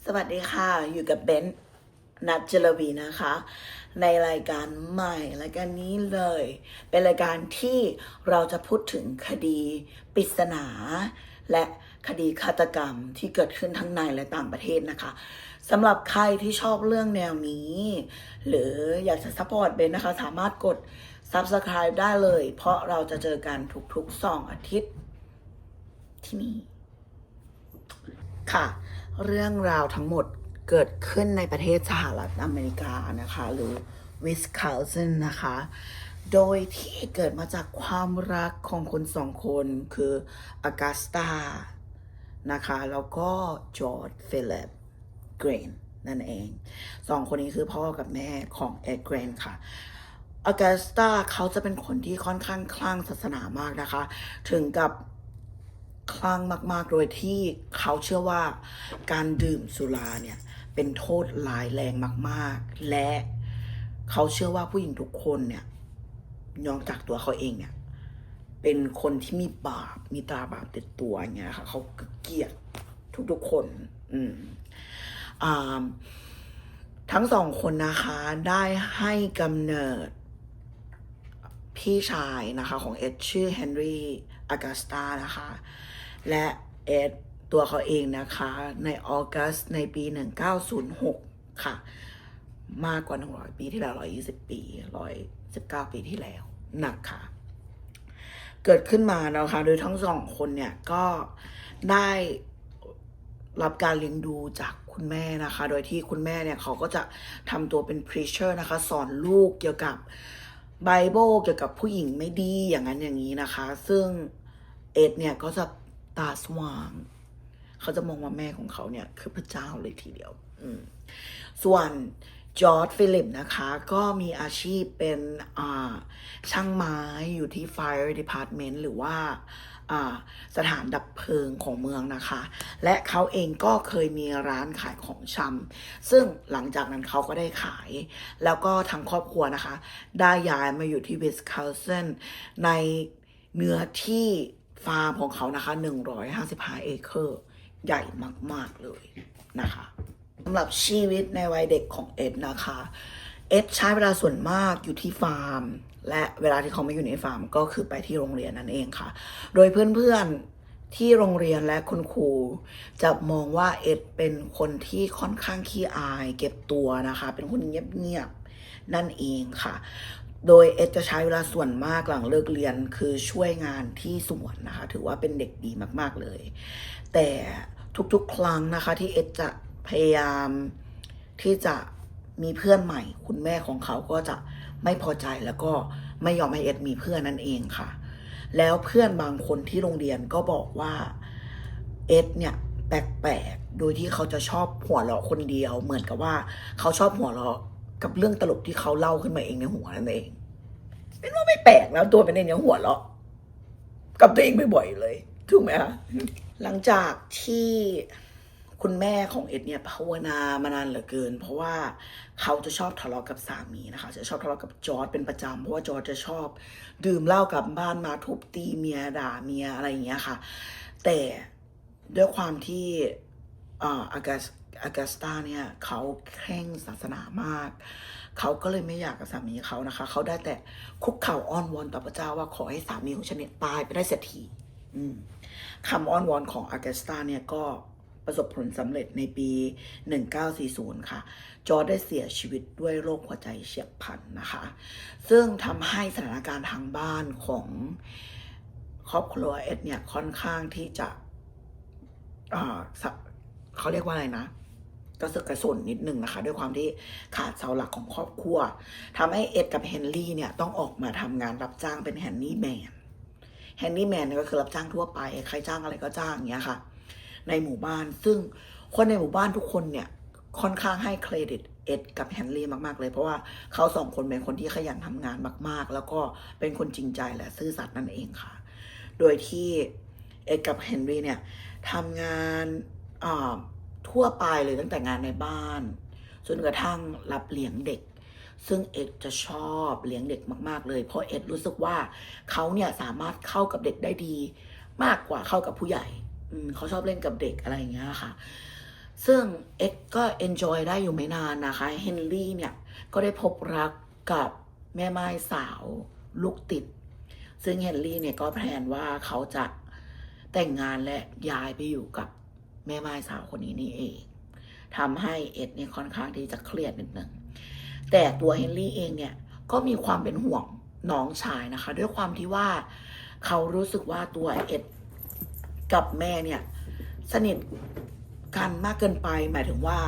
สวัสดีค่ะอยู่กับเบนซ์นัทเจลวีนะคะในรายการใหม่รายการนี้เลยเป็นรายการที่เราจะพูดถึงคดีปริศนาและคดีฆาตกรรมที่เกิดขึ้นทั้งในและต่างประเทศนะคะสำหรับใครที่ชอบเรื่องแนวนี้หรืออยากจะซัพพอร์ตเบนนะคะสามารถกด Subscribe ได้เลยเพราะเราจะเจอกันทุกๆ2 อาทิตย์ที่นี่ค่ะเรื่องราวทั้งหมดเกิดขึ้นในประเทศสหรัฐอเมริกานะคะหรือวิสคอนซินนะคะโดยที่เกิดมาจากความรักของคนสองคนคืออากาสตานะคะแล้วก็จอร์จฟิลิปเกรนนั่นเองสองคนนี้คือพ่อกับแม่ของเอ็ดเกรนค่ะอากาสตาเขาจะเป็นคนที่ค่อนข้างคลั่งศาสนามากนะคะถึงกับคลั่งมากๆโดยที่เขาเชื่อว่าการดื่มสุราเนี่ยเป็นโทษร้ายแรงมากๆและเขาเชื่อว่าผู้หญิงทุกคนเนี่ยนอกจากตัวเขาเองเนี่ยเป็นคนที่มีบาปมีตราบาปติดตัวอย่างเงี้ยค่ะเขาเกลียดทุกๆคนอ่าทั้งสองคนนะคะได้ให้กำเนิดพี่ชายนะคะของเอ็ดชื่อเฮนรี่อากาสตานะคะและเอ็ดตัวเขาเองนะคะในออกัสในปี1906ค่ะมากกว่า100 ปีที่แล้ว120 ปี119 ปีที่แล้วนะคะเกิดขึ้นมานะคะโดยทั้งสองคนเนี่ยก็ได้รับการเลี้ยงดูจากคุณแม่นะคะโดยที่คุณแม่เนี่ยเขาก็จะทำตัวเป็น preacher นะคะสอนลูกเกี่ยวกับไบเบิลเกี่ยวกับผู้หญิงไม่ดีอย่างนั้นอย่างนี้นะคะซึ่งเอ็ดเนี่ยก็จะตาสว่างเขาจะมองว่าแม่ของเขาเนี่ยคือพระเจ้าเลยทีเดียวส่วนจอร์จฟิลิปนะคะก็มีอาชีพเป็นช่างไม้อยู่ที่ Fire Department หรือว่าสถานดับเพลิงของเมืองนะคะและเขาเองก็เคยมีร้านขายของชำซึ่งหลังจากนั้นเขาก็ได้ขายแล้วก็ทั้งครอบครัวนะคะได้ย้ายมาอยู่ที่วิสคอนซินในเนื้อที่ฟาร์มของเขานะคะ155 เอเคอร์ใหญ่มากๆเลยนะคะสำหรับชีวิตในวัยเด็กของเอ็ดนะคะเอ็ดใช้เวลาส่วนมากอยู่ที่ฟาร์มและเวลาที่เขาไม่อยู่ในฟาร์มก็คือไปที่โรงเรียนนั่นเองค่ะโดยเพื่อนๆที่โรงเรียนและคุณครูจะมองว่าเอ็ดเป็นคนที่ค่อนข้างขี้อายเก็บตัวนะคะเป็นคนเงียบๆนั่นเองค่ะโดยเอ็ดจะใช้เวลาส่วนมากหลังเลิกเรียนคือช่วยงานที่สวนนะคะถือว่าเป็นเด็กดีมากๆเลยแต่ทุกๆครั้งนะคะที่เอ็ดจะพยายามที่จะมีเพื่อนใหม่คุณแม่ของเขาก็จะไม่พอใจแล้วก็ไม่ยอมให้เอ็ดมีเพื่อนนั่นเองค่ะแล้วเพื่อนบางคนที่โรงเรียนก็บอกว่าเอ็ดเนี่ยแปลกๆโดยที่เขาจะชอบหัวเราะคนเดียวเหมือนกับว่าเขาชอบหัวเราะกับเรื่องตลกที่เขาเล่าขึ้นมาเองในหัวนั่นเองเป็นว่าไม่แปลกแล้วตัวเป็นเองยังหัวเราะกับตัวเองบ่อยๆเลยถูกไหมคะหลังจากที่คุณแม่ของเอ็ดเนี่ยภาวนามานานเหลือเกินเพราะว่าเขาจะชอบทะเลาะกับสามีนะคะจะชอบทะเลาะกับจอร์จเป็นประจำเพราะว่าจอร์จจะชอบดื่มเหล้ากลับบ้านมาทุบตีเมียด่าเมียอะไรอย่างเงี้ยค่ะแต่ด้วยความที่อากาสตาเนี่ยเขาเคร่งศาสนามากเขาก็เลยไม่อยากกับสามีเขานะคะเขาได้แต่คุกเข่าอ้อนวอนต่อพระเจ้าว่าขอให้สามีของฉันเนี่ยตายไปได้เสียทีคำอ้อนวอนของอากาสตาเนี่ยก็ประสบผลสำเร็จในปี1940ค่ะจอร์จได้เสียชีวิตด้วยโรคหัวใจเฉียบพลันนะคะซึ่งทำให้สถานการณ์ทางบ้านของครอบครัวเอ็ดเนี่ยค่อนข้างที่จะเขาเรียกว่าอะไรนะกระสึกกระสนนิดนึงนะคะด้วยความที่ขาดเสาหลักของครอบครัวทำให้เอ็ดกับเฮนรี่เนี่ยต้องออกมาทำงานรับจ้างเป็นแฮนนี่แมนก็คือรับจ้างทั่วไปใครจ้างอะไรก็จ้างอย่างเงี้ยค่ะในหมู่บ้านซึ่งคนในหมู่บ้านทุกคนเนี่ยค่อนข้างให้เครดิตเอ็ดกับเฮนรี่มากๆเลยเพราะว่าเขาสองคนเป็นคนที่ขยันทำงานมากๆแล้วก็เป็นคนจริงใจและซื่อสัตย์นั่นเองค่ะโดยที่เอ็ดกับเฮนรี่เนี่ยทำงานทั่วไปเลยตั้งแต่งานในบ้านจนกระทั่งรับเลี้ยงเด็กซึ่งเอ็ดจะชอบเลี้ยงเด็กมากๆเลยเพราะเอ็ดรู้สึกว่าเขาเนี่ยสามารถเข้ากับเด็กได้ดีมากกว่าเข้ากับผู้ใหญ่เขาชอบเล่นกับเด็กอะไรอย่างเงี้ยค่ะ ซึ่งเอ็กก็เอนจอยได้อยู่ไม่นานนะคะเฮนรี่เนี่ยก็ได้พบรักกับแม่ไม้สาวลูกติดซึ่งเฮนรี่เนี่ยก็แพลนว่าเขาจะแต่งงานและย้ายไปอยู่กับแม่ไม้สาวคนนี้นี่เองทำให้เอ็ดเนี่ยค่อนข้างที่จะเครียดนิดนึงแต่ตัวเฮนรี่เองเนี่ยก็มีความเป็นห่วงน้องชายนะคะด้วยความที่ว่าเขารู้สึกว่าตัวเอ็ดกับแม่เนี่ยสนิทกันมากเกินไปหมายถึงว่า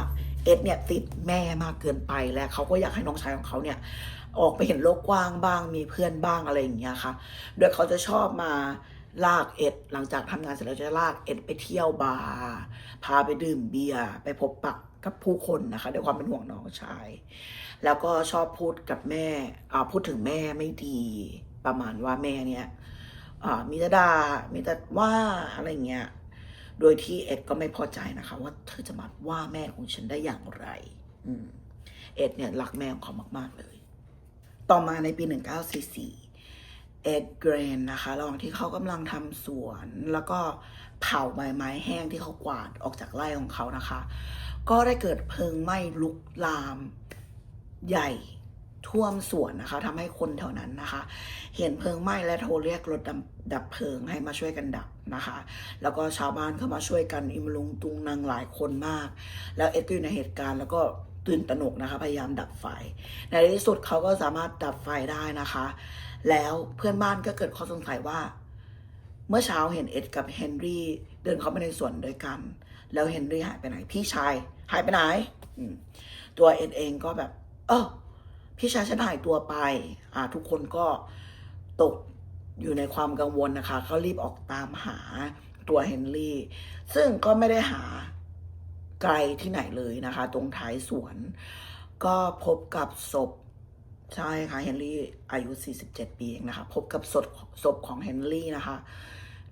เอ็ดเนี่ยติดแม่มากเกินไปและเขาก็อยากให้น้องชายของเขาเนี่ยออกไปเห็นโลกกว้างบ้างมีเพื่อนบ้างอะไรอย่างเงี้ยค่ะโดยเขาจะชอบมาลากเอ็ดหลังจากทำงานเสร็จแล้วจะลากเอ็ดไปเที่ยวบาร์พาไปดื่มเบียร์ไปพบปะกับผู้คนนะคะด้วยความเป็นห่วงน้องชายแล้วก็ชอบพูดกับแม่พูดถึงแม่ไม่ดีประมาณว่าแม่เนี่ยมีแต่ด่ามีแต่ว่าอะไรเงี้ยโดยที่เอ็ดก็ไม่พอใจนะคะว่าเธอจะมาว่าแม่ของฉันได้อย่างไรเอ็ดเนี่ยรักแม่ของเขามากๆเลยต่อมาในปี 1944 เอ็ดเกรนนะคะระหว่างที่เขากำลังทำสวนแล้วก็เผาใบไม้แห้งที่เขากวาดออกจากไร่ของเขานะคะก็ได้เกิดเพลิงไหม้ลุกลามใหญ่ท่วมสวนนะคะทำให้คนแถวนั้นนะคะเห็นเพลิงไหม้และโทรเรียกรถดับเพลิงให้มาช่วยกันดับนะคะแล้วก็ชาวบ้านเข้ามาช่วยกันอิมลุงตุงนางหลายคนมากแล้วเอ็ดก็อยู่ในเหตุการณ์แล้วก็ตื่นตระหนกนะคะพยายามดับไฟในที่สุดเขาก็สามารถดับไฟได้นะคะแล้วเพื่อนบ้านก็เกิดข้อสงสัยว่าเมื่อเช้าเห็นเอ็ดกับเฮนรี่เดินเข้าไปในสวนด้วยกันแล้วเฮนรี่หายไปไหนพี่ชายหายไปไหนตัวเอ็ดเองก็แบบพี่ชายฉันหายตัวไปทุกคนก็ตกอยู่ในความกังวลนะคะเขารีบออกตามหาตัวเฮนรี่ซึ่งก็ไม่ได้หาไกลที่ไหนเลยนะคะตรงท้ายสวนก็พบกับศพใช่ค่ะเฮนรี่อายุ47 ปีเองนะคะพบกับศพของเฮนรี่นะคะ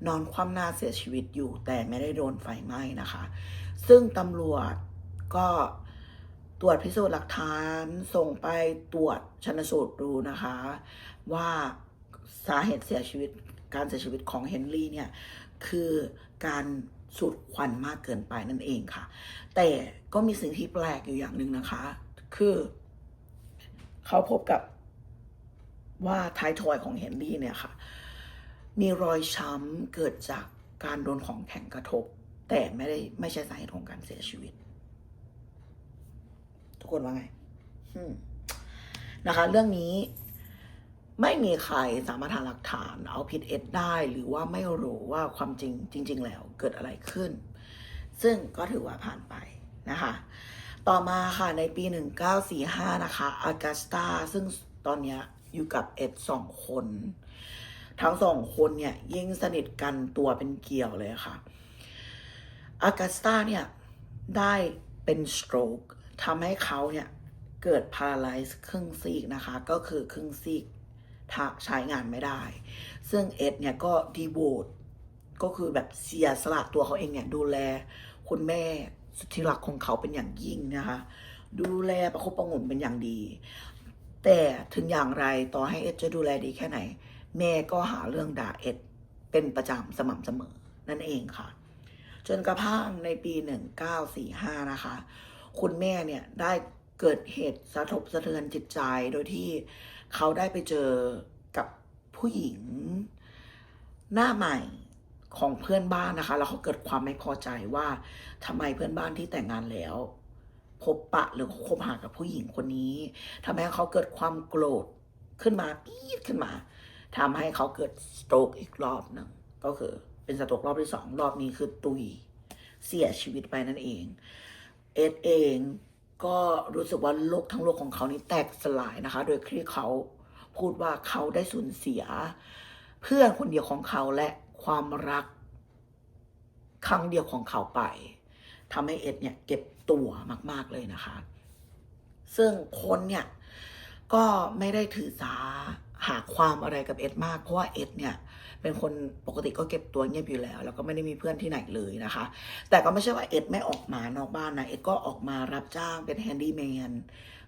นอนคว่ำหน้าเสียชีวิตอยู่แต่ไม่ได้โดนไฟไหม้นะคะซึ่งตำรวจก็ตรวจพิสูจน์หลักฐานส่งไปตรวจชันสูตรดูนะคะว่าสาเหตุการเสียชีวิตของเฮนรี่เนี่ยคือการสูดควันมากเกินไปนั่นเองค่ะแต่ก็มีสิ่งที่แปลกอยู่อย่างหนึ่งนะคะคือเขาพบกับว่าท้ายทอยของเฮนรี่เนี่ยค่ะมีรอยช้ำเกิดจากการโดนของแข็งกระทบแต่ไม่ใช่สาเหตุของการเสียชีวิตทุกคนว่าไงนะคะเรื่องนี้ไม่มีใครสามารถหาหลักฐานเอาผิดเอ็ดได้หรือว่าไม่รู้ว่าความจริงแล้วเกิดอะไรขึ้นซึ่งก็ถือว่าผ่านไปนะคะต่อมาค่ะในปี 1945 นะคะอากาสตาซึ่งตอนนี้อยู่กับเอ็ด2 คนทั้ง2 คนเนี่ยยิ่งสนิทกันตัวเป็นเกลียวเลยค่ะอากาสตาเนี่ยได้เป็นสโตรกทำให้เขาเนี่ยเกิดพาราไลซ์ครึ่งซีกนะคะก็คือครึ่งซีกใช้งานไม่ได้ซึ่งเอ็ดเนี่ยก็ดีโวตก็คือแบบเสียสละตัวเขาเองเนี่ยดูแลคุณแม่สุดที่รักของเขาเป็นอย่างยิ่งนะคะดูแลประคบประหงมเป็นอย่างดีแต่ถึงอย่างไรต่อให้เอ็ดจะดูแลดีแค่ไหนแม่ก็หาเรื่องด่าเอ็ดเป็นประจำสม่ำเสมอนั่นเองค่ะจนกระทั่งในปี 1945 นะคะคุณแม่เนี่ยได้เกิดเหตุสะทกสะเทือนจิตใจโดยที่เขาได้ไปเจอกับผู้หญิงหน้าใหม่ของเพื่อนบ้านนะคะแล้วเขาเกิดความไม่พอใจว่าทำไมเพื่อนบ้านที่แต่งงานแล้วพบปะหรือคบหากับผู้หญิงคนนี้ทำให้เขาเกิดความโกรธขึ้นมาปี๊ดขึ้นมาทำให้เขาเกิดสโตรกอีกรอบหนึ่งก็คือเป็นสโตรกรอบที่ 2รอบนี้คือตุยเสียชีวิตไปนั่นเองเอ็ดเองก็รู้สึกว่าโลกทั้งโลกของเขานี่แตกสลายนะคะโดยที่เขาพูดว่าเขาได้สูญเสียเพื่อนคนเดียวของเขาและความรักครั้งเดียวของเขาไปทำให้เอ็ดเนี่ยเก็บตัวมากๆเลยนะคะซึ่งคนเนี่ยก็ไม่ได้ถือสาหาความอะไรกับเอ็ดมากเพราะว่าเอ็ดเนี่ยเป็นคนปกติก็เก็บตัวเงียบอยู่แล้วแล้วก็ไม่ได้มีเพื่อนที่ไหนเลยนะคะแต่ก็ไม่ใช่ว่าเอ็ดไม่ออกมานอกบ้านนะเอ็ดก็ออกมารับจ้างเป็นแฮนดี้แมน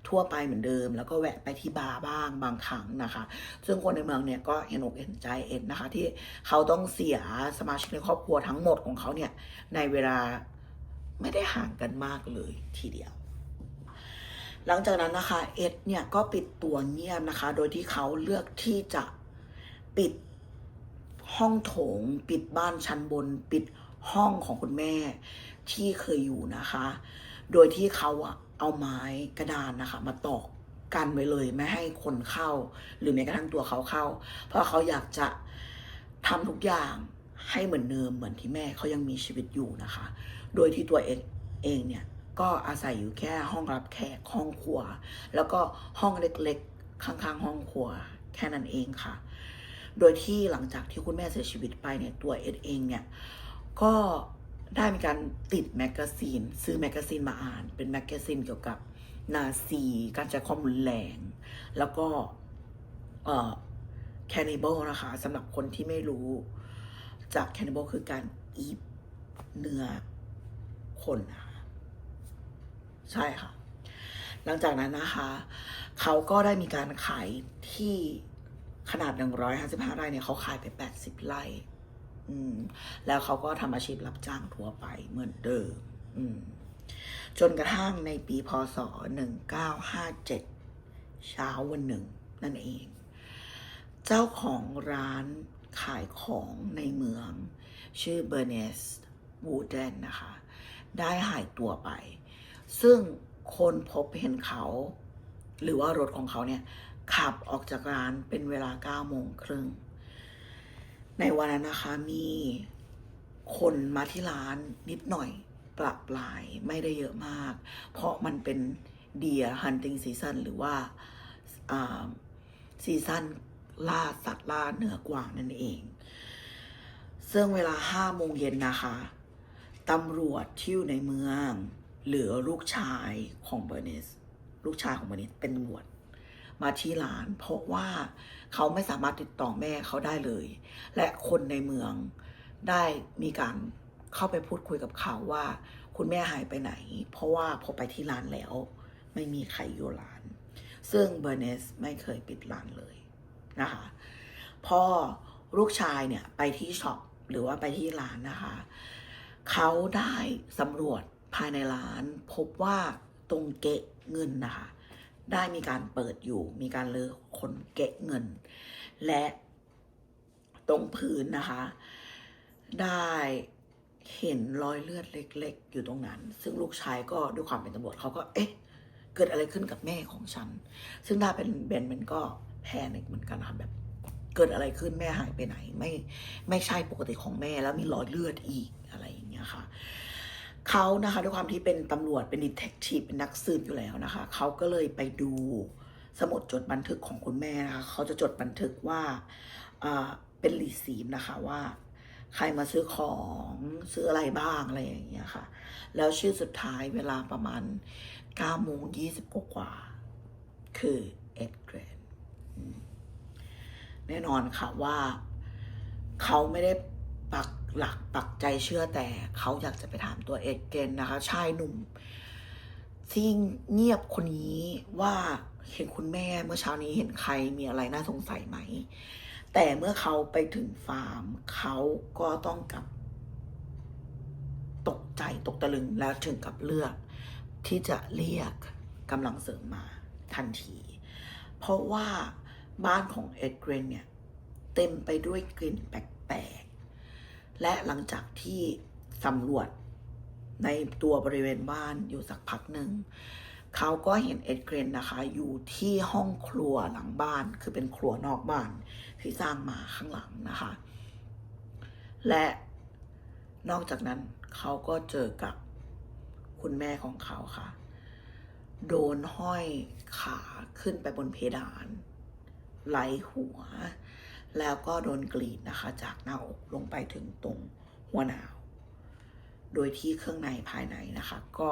ทั่วไปเหมือนเดิมแล้วก็แวะไปที่บาร์บ้างบางครั้งนะคะซึ่งคนในเมืองเนี่ยก็เห็นอกเห็นใจเอ็ดนะคะที่เขาต้องเสียสมาชิกในครอบครัวทั้งหมดของเขาเนี่ยในเวลา ไม่ได้ห่างกันมากเลยทีเดียว หลังจากนั้นนะคะเอ็ดเนี่ยก็ปิดตัวเงียบนะคะโดยที่เขาเลือกที่จะปิดห้องโถงปิดบ้านชั้นบนปิดห้องของคุณแม่ที่เคยอยู่นะคะโดยที่เขาเอาไม้กระดานนะคะมาตอกกันไว้เลยไม่ให้คนเข้าหรือแม้กระทั่งตัวเขาเข้าเพราะเขาอยากจะทำทุกอย่างให้เหมือนเดิมเหมือนที่แม่เขายังมีชีวิตอยู่นะคะโดยที่ตัวเองเนี่ยก็อาศัยอยู่แค่ห้องรับแขกห้องครัวแล้วก็ห้องเล็กๆข้างๆห้องครัวแค่นั้นเองค่ะโดยที่หลังจากที่คุณแม่เสียชีวิตไปเนี่ยตัวเองเนี่ยก็ได้มีการติดแมกกาซีนซื้อแมกกาซีนมาอ่านเป็นแมกกาซีนเกี่ยวกับนาซีการใช้ความรุนแรงแล้วก็แคนิบอลนะคะสำหรับคนที่ไม่รู้จากแคนิบอลคือการอีทเนื้อคนนะคะใช่ค่ะหลังจากนั้นนะคะเขาก็ได้มีการขายที่ขนาด155 ไร่เนี่ยเขาขายไป80 ไร่แล้วเขาก็ทำอาชีพรับจ้างทั่วไปเหมือนเดิมจนกระทั่งในปีพ.ศ. 1957เช้าวันหนึ่งนั่นเองเจ้าของร้านขายของในเมืองชื่อเบอร์เนสวูเดนนะคะได้หายตัวไปซึ่งคนพบเห็นเขาหรือว่ารถของเขาเนี่ยขับออกจากร้านเป็นเวลา 9:30 น.ในวันนั้นนะคะมีคนมาที่ร้านนิดหน่อยประปรายไม่ได้เยอะมากเพราะมันเป็นDeer Hunting Season หรือว่าซีซั่นล่าสัตว์ล่าเนื้อกวางนั่นเองซึ่งเวลา 5 โมงเย็นนะคะตำรวจที่อยู่ในเมืองหรือลูกชายของเบอร์เนสลูกชายของเบอร์เนสเป็นตำรวจมาที่ร้านเพราะว่าเขาไม่สามารถติดต่อแม่เขาได้เลยและคนในเมืองได้มีการเข้าไปพูดคุยกับเขาว่าคุณแม่หายไปไหนเพราะว่าพอไปที่ร้านแล้วไม่มีใครอยู่ร้านซึ่งเบอร์เนสไม่เคยปิดร้านเลยนะคะพอลูกชายเนี่ยไปที่ช็อปหรือว่าไปที่ร้านนะคะเขาได้สำรวจภายในร้านพบว่าตรงเกะเงินนะคะได้มีการเปิดอยู่มีการเลือกคนเกะเงินและตรงพื้นนะคะได้เห็นรอยเลือดเล็กๆอยู่ตรงนั้นซึ่งลูกชายก็ด้วยความเป็นตำรวจเขาก็เกิดอะไรขึ้นกับแม่ของฉันซึ่งถ้าเป็นเบนมันก็แพนิคเหมือนกันค่ะแบบเกิดอะไรขึ้นแม่หายไปไหนไม่ใช่ปกติของแม่แล้วมีรอยเลือดอีกอะไรอย่างเงี้ยค่ะเขานะคะด้วยความที่เป็นตำรวจเป็นดีเทคทีฟเป็นนักสืบอยู่แล้วนะคะเขาก็เลยไปดูสมุดจดบันทึกของคุณแม่นะคะเขาจะจดบันทึกว่าเป็นรีซีฟนะคะว่าใครมาซื้อของซื้ออะไรบ้างอะไรอย่างเงี้ยค่ะแล้วชื่อสุดท้ายเวลาประมาณ 9:20 กว่าคือเอ็ดเกรนแน่นอนค่ะว่าเขาไม่ได้ปักหลักปักใจเชื่อแต่เขาอยากจะไปถามตัวเอ็ดเกรนนะคะชายหนุ่มที่เงียบคนนี้ว่าเห็นคุณแม่เมื่อเช้านี้เห็นใครมีอะไรน่าสงสัยไหมแต่เมื่อเขาไปถึงฟาร์มเขาก็ต้องกับตกใจตกตะลึงแล้วถึงกับเลือกที่จะเรียกกำลังเสริมมาทันทีเพราะว่าบ้านของเอ็ดเกรนเนี่ยเต็มไปด้วยกลิ่นแปลกๆและหลังจากที่สำรวจในตัวบริเวณบ้านอยู่สักพักหนึ่งเขาก็เห็นเอ็ดเกรนนะคะอยู่ที่ห้องครัวหลังบ้านคือเป็นครัวนอกบ้านที่สร้างมาข้างหลังนะคะและนอกจากนั้นเขาก็เจอกับคุณแม่ของเขาค่ะโดนห้อยขาขึ้นไปบนเพดานไหลหัวแล้วก็โดนกรีดนะคะจากหน้าอกลงไปถึงตรงหัวหนาวโดยที่เครื่องในภายในนะคะก็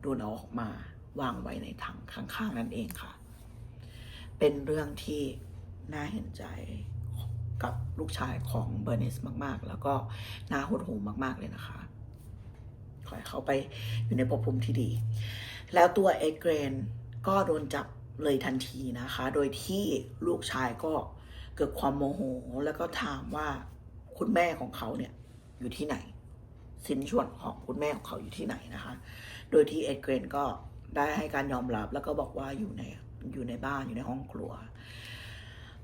โดนเอาออกมาวางไว้ในถังข้างๆนั่นเองค่ะเป็นเรื่องที่น่าเห็นใจกับลูกชายของเบอร์เนสมากๆแล้วก็น่าหดหู่มากๆเลยนะคะขอให้เขาไปอยู่ในภพภูมิที่ดีแล้วตัวเอ็ดเกรนก็โดนจับเลยทันทีนะคะโดยที่ลูกชายก็เกิดความโมโหแล้วก็ถามว่าคุณแม่ของเขาเนี่ยอยู่ที่ไหน สินส่วนของคุณแม่ของเขาอยู่ที่ไหนนะคะ โดยที่เอ็ดเกรนก็ได้ให้การยอมรับแล้วก็บอกว่าอยู่ในบ้านอยู่ในห้องครัว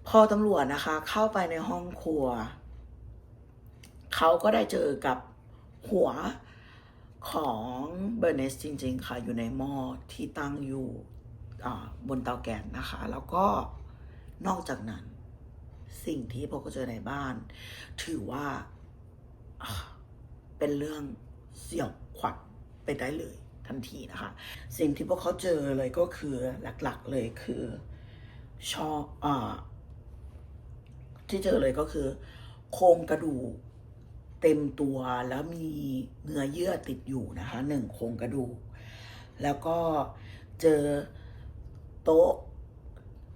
พอตำรวจนะคะเข้าไปในห้องครัวเขาก็ได้เจอกับหัวของเบอร์เนสจริงๆค่ะอยู่ในหม้อที่ตั้งอยู่บนเตาแก๊สนะคะ แล้วก็นอกจากนั้นสิ่งที่พวกเขาเจอในบ้านถือว่าเป็นเรื่องสยองขวัญไปได้เลยทันทีนะคะ สิ่งที่พวกเขาเจอเลยก็คือหลักๆเลยคือที่เจอเลยก็คือโครงกระดูกเต็มตัวแล้วมีเนื้อเยื่อติดอยู่นะคะ1 โครงกระดูกแล้วก็เจอโต๊ะ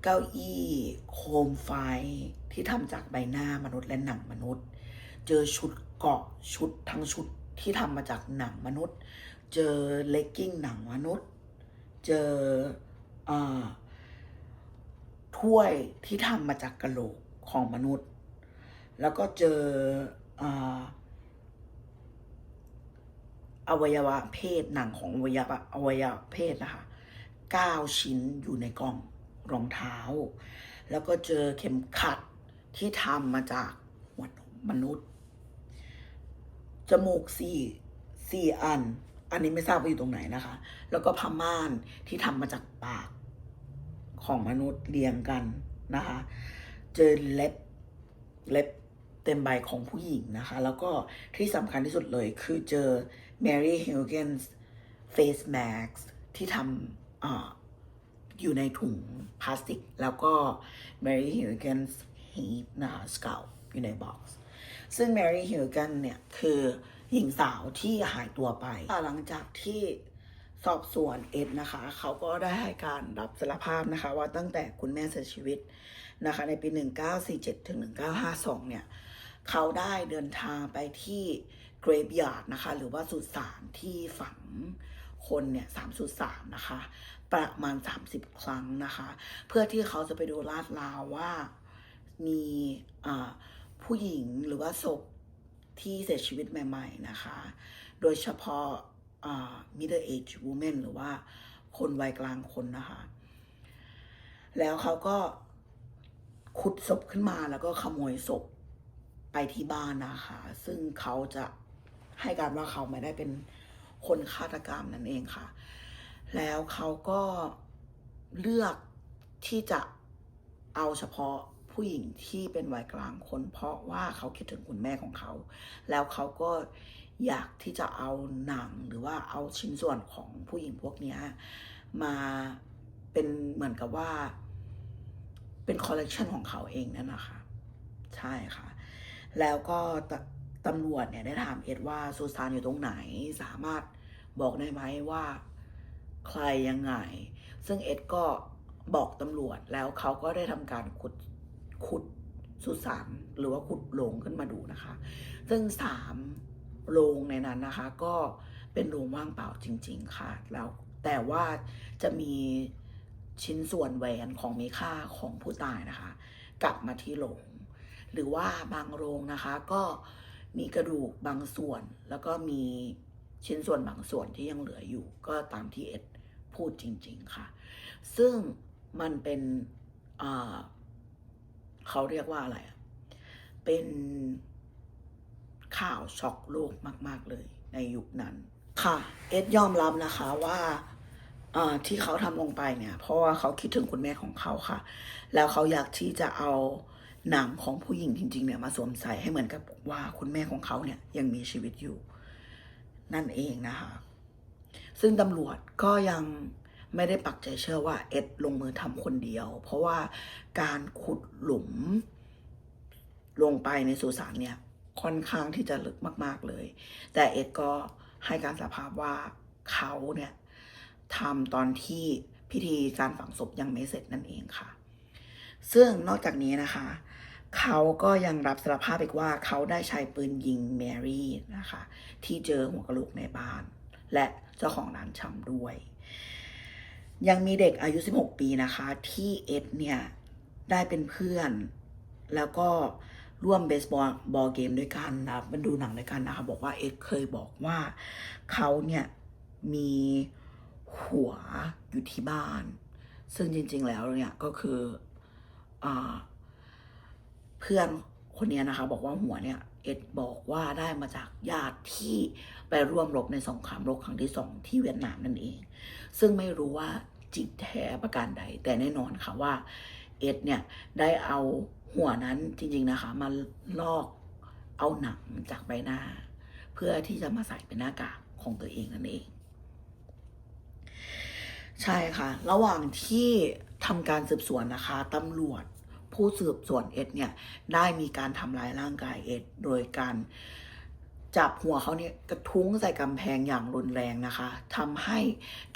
เก้าอี้โคมไฟที่ทำจากใบหน้ามนุษย์และหนังมนุษย์เจอชุดเกราะทั้งชุดที่ทำมาจากหนังมนุษย์เจอเลกกิ้งหนังมนุษย์เจอถ้วยที่ทำมาจากกะโหลกของมนุษย์แล้วก็เจออวัยวะเพศหนังของอวัยวะเพศนะคะ9 ชิ้นอยู่ในกล่องรองเท้าแล้วก็เจอเข็มขัดที่ทำมาจากหัวนมมนุษย์จมูก4 อันนี้ไม่ทราบว่าอยู่ตรงไหนนะคะแล้วก็ผ้าม่านที่ทำมาจากปากของมนุษย์เรียงกันนะคะเจอเล็บเต็มใบของผู้หญิงนะคะแล้วก็ที่สำคัญที่สุดเลยคือเจอ Mary Higgins face mask ที่ทำอยู่ในถุงพลาสติกแล้วก็ Mary Higgins heap นะคะ scalp อยู่ในบ็อกซ์ซึ่ง Mary Higgins เนี่ยคือหญิงสาวที่หายตัวไปหลังจากที่สอบสวนเอ็ดนะคะเขาก็ได้ให้การรับสารภาพนะคะว่าตั้งแต่คุณแม่เสียชีวิตนะคะในปี1947ถึง1952เนี่ยเขาได้เดินทางไปที่ graveyard นะคะหรือว่าสุสานที่ฝังคนเนี่ย3 สุสานนะคะประมาณ30 ครั้งนะคะเพื่อที่เขาจะไปดูลาดราวว่ามีผู้หญิงหรือว่าศพที่เสียชีวิตใหม่ๆนะคะโดยเฉพาะmiddle age woman หรือว่าคนวัยกลางคนนะคะแล้วเขาก็ขุดศพขึ้นมาแล้วก็ขโมยศพไปที่บ้านนะคะซึ่งเขาจะให้การว่าเขาไม่ได้เป็นคนฆาตกรรมนั่นเองค่ะแล้วเขาก็เลือกที่จะเอาเฉพาะผู้หญิงที่เป็นวัยกลางคนเพราะว่าเขาคิดถึงคุณแม่ของเขาแล้วเขาก็อยากที่จะเอาหนังหรือว่าเอาชิ้นส่วนของผู้หญิงพวกนี้มาเป็นเหมือนกับว่าเป็นคอลเลกชันของเขาเองนั่นนะคะใช่ค่ะแล้วก็ตำรวจเนี่ยได้ถามเอ็ดว่าสุสานอยู่ตรงไหนสามารถบอกได้ไหมว่าใครยังไงซึ่งเอ็ดก็บอกตำรวจแล้วเขาก็ได้ทำการขุดสุสานหรือว่าขุดโลงขึ้นมาดูนะคะซึ่ง3 โลงในนั้นนะคะก็เป็นโลงว่างเปล่าจริงๆค่ะแล้วแต่ว่าจะมีชิ้นส่วนแหวนของมีค่าของผู้ตายนะคะกลับมาที่โลงหรือว่าบางโลงนะคะก็มีกระดูกบางส่วนแล้วก็มีชิ้นส่วนบางส่วนที่ยังเหลืออยู่ก็ตามที่เอ็ดพูดจริงๆค่ะซึ่งมันเป็นเขาเรียกว่าอะไรเป็นข่าวช็อกโลกมากๆเลยในยุคนั้นค่ะเอ็ดยอมรับนะคะว่าที่เขาทำลงไปเนี่ยเพราะว่าเขาคิดถึงคุณแม่ของเขาค่ะแล้วเขาอยากที่จะเอาหนังของผู้หญิงจริงๆเนี่ยมาสวมใส่ให้เหมือนกับว่าคุณแม่ของเขาเนี่ยยังมีชีวิตอยู่นั่นเองนะคะซึ่งตำรวจก็ยังไม่ได้ปักใจเชื่อว่าเอ็ดลงมือทำคนเดียวเพราะว่าการขุดหลุมลงไปในสุสานเนี่ยค่อนข้างที่จะลึกมากๆเลยแต่เอ็ดก็ให้การสารภาพว่าเขาเนี่ยทำตอนที่พิธีการฝังศพยังไม่เสร็จนั่นเองค่ะซึ่งนอกจากนี้นะคะเขาก็ยังรับสารภาพอีกว่าเขาได้ใช้ปืนยิงแมรี่นะคะที่เจอหัวกะโหลกในบ้านและเจ้าของร้านชำด้วยยังมีเด็กอายุ16 ปีนะคะที่เอ็ดเนี่ยได้เป็นเพื่อนแล้วก็ ร่วมเบสบอลเกมด้วยกันนะมันดูหนังด้วยกันนะคะบอกว่าเอ็ดเคยบอกว่าเขาเนี่ยมีหัวอยู่ที่บ้าน ซึ่งจริงๆแล้วเนี่ยก็คือเพื่อนคนนี้นะคะบอกว่าหัวเนี่ยเอ็ดบอกว่าได้มาจากญาติที่ไปร่วมรบในสงครามโลกครั้งที่ 2ที่เวียดนามนั่นเองซึ่งไม่รู้ว่าจริงแท้ประการใดแต่แน่นอนค่ะว่าเอ็ดเนี่ยได้เอาหัวนั้นจริงๆนะคะมาลอกเอาหนังจากใบหน้าเพื่อที่จะมาใส่เป็นหน้ากากของตัวเองนั่นเองใช่ค่ะระหว่างที่ทำการสืบสวนนะคะตำรวจผู้สืบสวนเอ็ดเนี่ยได้มีการทำร้ายร่างกายเอ็ดโดยการจับหัวเขาเนี่ยกระทุ้งใส่กำแพงอย่างรุนแรงนะคะทำให้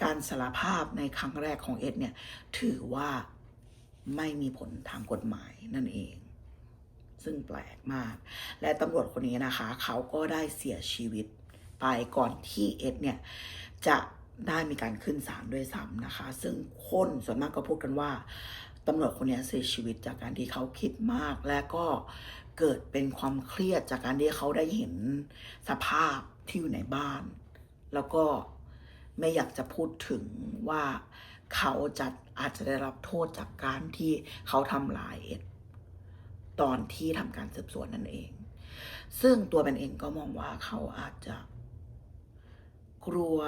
การสารภาพในครั้งแรกของเอ็ดเนี่ยถือว่าไม่มีผลทางกฎหมายนั่นเองซึ่งแปลกมากและตำรวจคนนี้นะคะเขาก็ได้เสียชีวิตไปก่อนที่เอ็ดเนี่ยจะได้มีการขึ้นศาลด้วยซ้ำนะคะซึ่งคนส่วนมากก็พูดกันว่าตำรวจคนนี้เสียชีวิตจากการที่เขาคิดมากและก็เกิดเป็นความเครียดจากการที่เขาได้เห็นสภาพที่อยู่ในบ้านแล้วก็ไม่อยากจะพูดถึงว่าเขาอาจจะได้รับโทษจากการที่เขาทำร้ายเอ็ดตอนที่ทำการสืบสวนนั่นเองซึ่งตัวเป็นเองก็มองว่าเขาอาจจะกลัว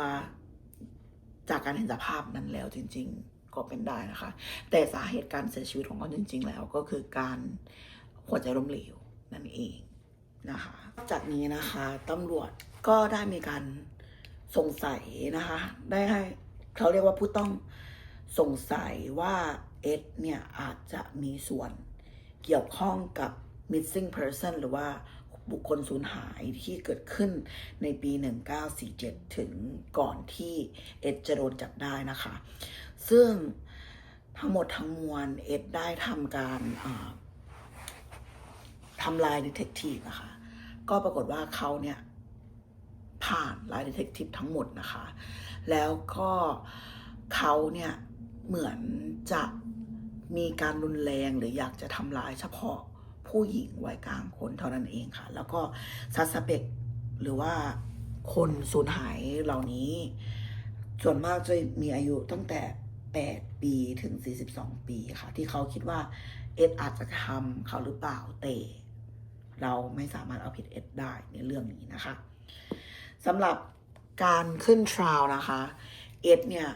จากการเห็นสภาพนั้นแล้วจริงๆก็เป็นได้นะคะแต่สาเหตุการเสียชีวิตของเขาจริงๆแล้วก็คือการหัวใจล้มเหลวนั่นเองนะคะจากนี้นะคะตำรวจก็ได้มีการสงสัยนะคะได้ให้เขาเรียกว่าผู้ต้องสงสัยว่าเอ็ดเนี่ยอาจจะมีส่วนเกี่ยวข้องกับ missing person หรือว่าบุคคลสูญหายที่เกิดขึ้นในปี 1947 ถึงก่อนที่เอ็ดจะโดนจับได้นะคะซึ่งทั้งหมดทั้งมวลเอ็ดได้ทำการทำลายดีเทคทีฟนะคะก็ปรากฏว่าเขาเนี่ยผ่านลายดีเทคทีฟทั้งหมดนะคะแล้วก็เขาเนี่ยเหมือนจะมีการรุนแรงหรืออยากจะทำลายเฉพาะผู้หญิงวัยกลางคนเท่านั้นเองค่ะแล้วก็ซัสเปกหรือว่าคนสูญหายเหล่านี้ส่วนมากจะมีอายุตั้งแต่8 ปีถึง42 ปีค่ะที่เขาคิดว่าเอ็ดอาจจะทำเขาหรือเปล่าแต่เราไม่สามารถเอาผิดเอ็ดได้ในเรื่องนี้นะคะสำหรับการขึ้นทราวนะคะเอ็ดเนี่ย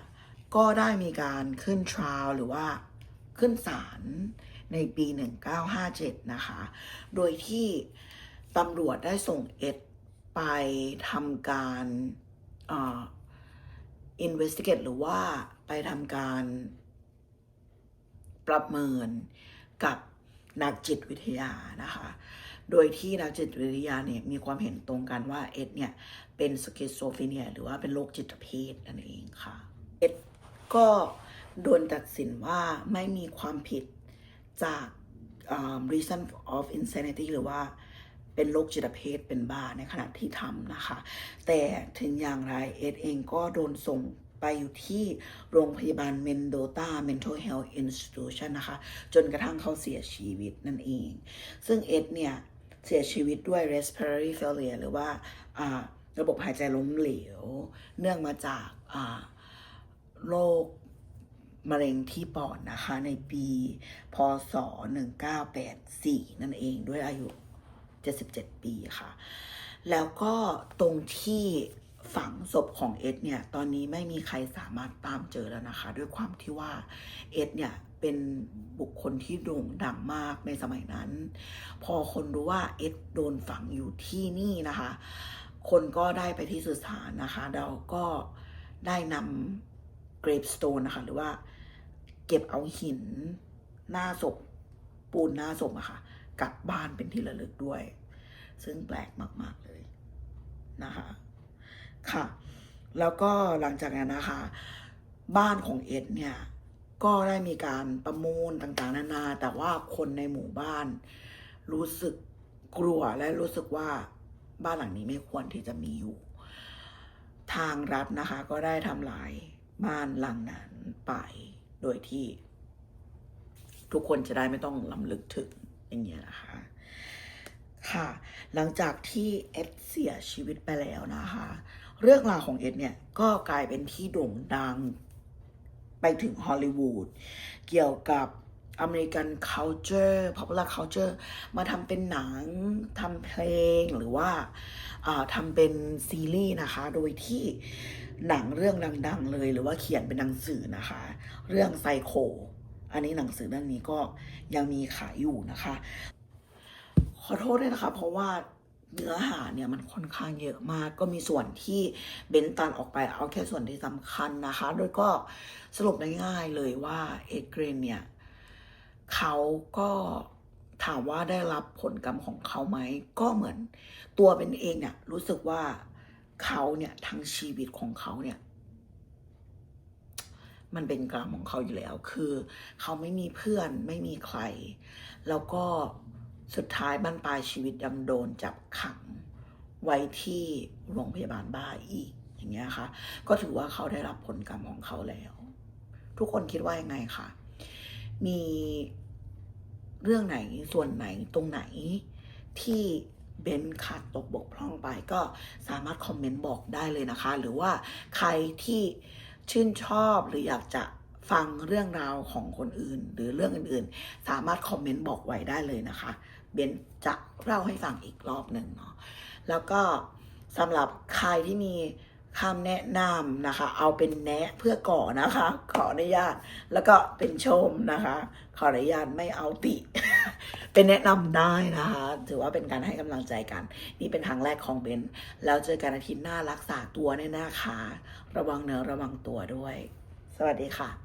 ก็ได้มีการขึ้นทราวหรือว่าขึ้นศาลในปี 1957 นะคะโดยที่ตำรวจได้ส่งเอ็ดไปทำการinvestigate หรือว่าไปทำการประเมินกับนักจิตวิทยานะคะโดยที่นักจิตวิทยาเนี่ยมีความเห็นตรงกันว่าเอ็ดเนี่ยเป็นสคิโซฟรีเนียหรือว่าเป็นโรคจิตเภทนั่นเองค่ะเอ็ดก็โดนตัดสินว่าไม่มีความผิดจาก reason of insanity หรือว่าเป็นโรคจิตเภทเป็นบ้าในขณะที่ทำนะคะแต่ถึงอย่างไรเอ็ดเองก็โดนส่งไปอยู่ที่โรงพยาบาลเมนโดตา Mental Health Institution นะคะจนกระทั่งเขาเสียชีวิตนั่นเองซึ่งเอ็ดเนี่ยเสียชีวิตด้วย respiratory failure หรือว่าระบบหายใจล้มเหลวเนื่องมาจากโรคมะเร็งที่ปอดนะคะในปีพศ 1984 นั่นเองด้วยอายุ77 ปีค่ะแล้วก็ตรงที่ฝังศพของเอ็ดเนี่ยตอนนี้ไม่มีใครสามารถตามเจอแล้วนะคะด้วยความที่ว่าเอ็ดเนี่ยเป็นบุคคลที่โด่งดังมากในสมัยนั้นพอคนรู้ว่าเอ็ดโดนฝังอยู่ที่นี่นะคะคนก็ได้ไปที่สุสานนะคะเราก็ได้นำเกรฟสโตนนะคะหรือว่าเก็บเอาหินหน้าศพปูนหน้าศพอะค่ะกลับบ้านเป็นที่ระลึกด้วยซึ่งแปลกมากๆเลยนะคะค่ะแล้วก็หลังจากนั้นนะคะบ้านของเอ็ดเนี่ยก็ได้มีการประมูลต่างๆนานาแต่ว่าคนในหมู่บ้านรู้สึกกลัวและรู้สึกว่าบ้านหลังนี้ไม่ควรที่จะมีอยู่ทางรัฐนะคะก็ได้ทำลายบ้านหลังนั้นไปโดยที่ทุกคนจะได้ไม่ต้องล้ำลึกถึงอย่างเงี้ยนะคะ ค่ะหลังจากที่เอ็ดเสียชีวิตไปแล้วนะคะ เรื่องราวของเอ็ดเนี่ยก็กลายเป็นที่โด่งดังไปถึงฮอลลีวูดเกี่ยวกับอเมริกัน culture popular culture มาทำเป็นหนังทำเพลงหรือว่าทำเป็นซีรีส์นะคะ โดยที่หนังเรื่องดังๆเลยหรือว่าเขียนเป็นหนังสือนะคะ เรื่องไซโคอันนี้หนังสือเรื่องนี้ก็ยังมีขายอยู่นะคะ ขอโทษด้วยนะคะเพราะว่าเนื้อหาเนี่ยมันค่อนข้างเยอะมากก็มีส่วนที่เบนตันออกไปเอาแค่ส่วนที่สำคัญนะคะโดยก็สรุปง่ายๆเลยว่าเอเกรนเนี่ยเขาก็ถามว่าได้รับผลกรรมของเขาไหมก็เหมือนตัวเป็นเองเนี่ยรู้สึกว่าเขาเนี่ยทั้งชีวิตของเขาเนี่ยมันเป็นกรรมของเขาอยู่แล้วคือเขาไม่มีเพื่อนไม่มีใครแล้วก็สุดท้ายบรรปลายชีวิตยังโดนจับขังไว้ที่โรงพยาบาลบ้าอีกอย่างเงี้ยค่ะก็ถือว่าเขาได้รับผลกรรมของเขาแล้วทุกคนคิดว่ายังไงคะมีเรื่องไหนส่วนไหนตรงไหนที่เบนขาดตกบกพร่องไปก็สามารถคอมเมนต์บอกได้เลยนะคะหรือว่าใครที่ชื่นชอบหรืออยากจะฟังเรื่องราวของคนอื่นหรือเรื่องอื่นๆสามารถคอมเมนต์บอกไว้ได้เลยนะคะเบนจะเล่าให้ฟังอีกรอบหนึ่งเนาะแล้วก็สำหรับใครที่มีคำแนะนำนะคะเอาเป็นแนะเพื่อก่อนะคะขออนุญาตแล้วก็เป็นชมนะคะขออนุญาตไม่เอาติ เป็นแนะนำได้นะคะถือว่าเป็นการให้กำลังใจกันนี่เป็นครั้งแรกของเบนแล้วเจอกันอาทิตย์หน้ารักษาตัวแน่นะคะระวังเนื้อระวังตัวด้วยสวัสดีค่ะ